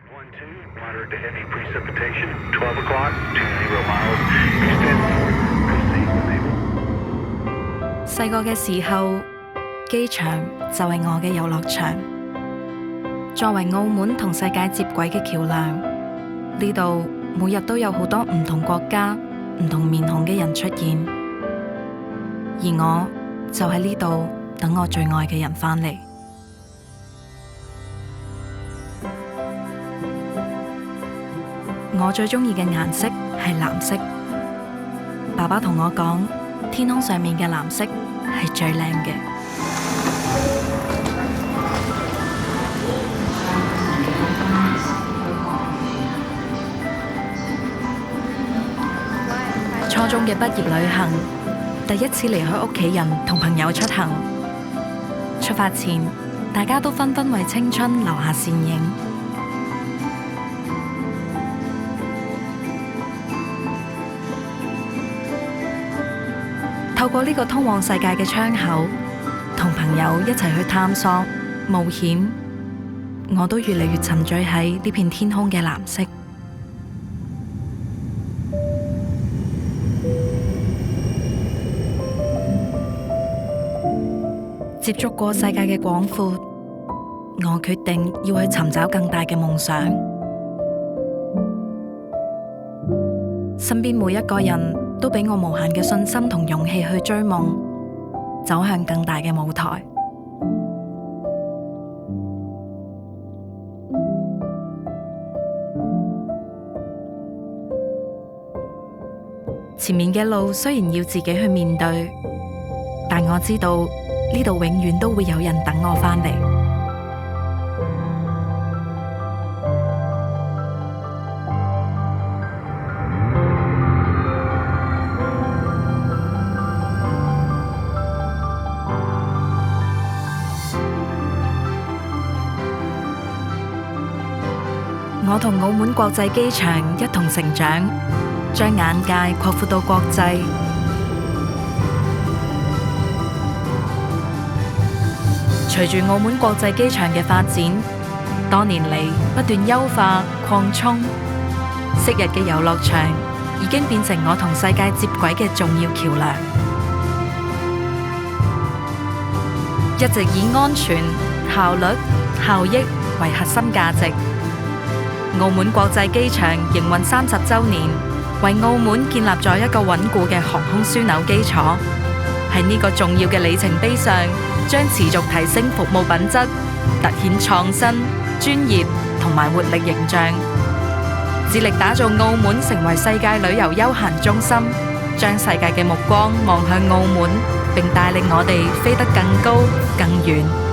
1-2, moderate to heavy precipitation, 12 o'clock, 20 miles, extend north, proceed with able. 細個嘅時候，機場就係我嘅遊樂場。作為澳門同世界接軌嘅橋梁，呢度每日都有好多唔同國家、唔同面孔嘅人出現，而我就喺呢度等我最愛嘅人返嚟。我最鍾意嘅顏色係藍色。爸爸同我講，天空上面嘅藍色係最靚嘅。初中嘅畢業旅行，第一次離開屋企人同朋友出行。出發前，大家都紛紛為青春留下倩影。透過呢個通往世界嘅窗口，同朋友一齊去探索、冒險，我都越嚟越沉醉喺呢片天空嘅藍色。接觸過世界嘅廣闊，我決定要去尋找更大嘅夢想。身邊每一個人都俾我無限嘅信心同勇氣去追夢，走向更大嘅舞台。前面嘅路雖然要自己去面對，但我知道呢度永遠都會有人等我返嚟。我同澳門國際機場一同成長，將眼界擴闊到國際。隨住澳門國際機場嘅發展，多年嚟不斷優化擴充，昔日嘅遊樂場已經變成我同世界接軌嘅重要橋樑。一直以安全、效率、效益為核心價值。澳門國際機場營運30週年，為澳門建立咗一個穩固嘅航空樞紐基礎。喺呢個重要嘅里程碑上，將持續提升服務品質，凸顯創新、專業同埋活力形象，致力打造澳門成為世界旅遊休閒中心，將世界嘅目光望向澳門，並帶領我哋飛得更高更遠。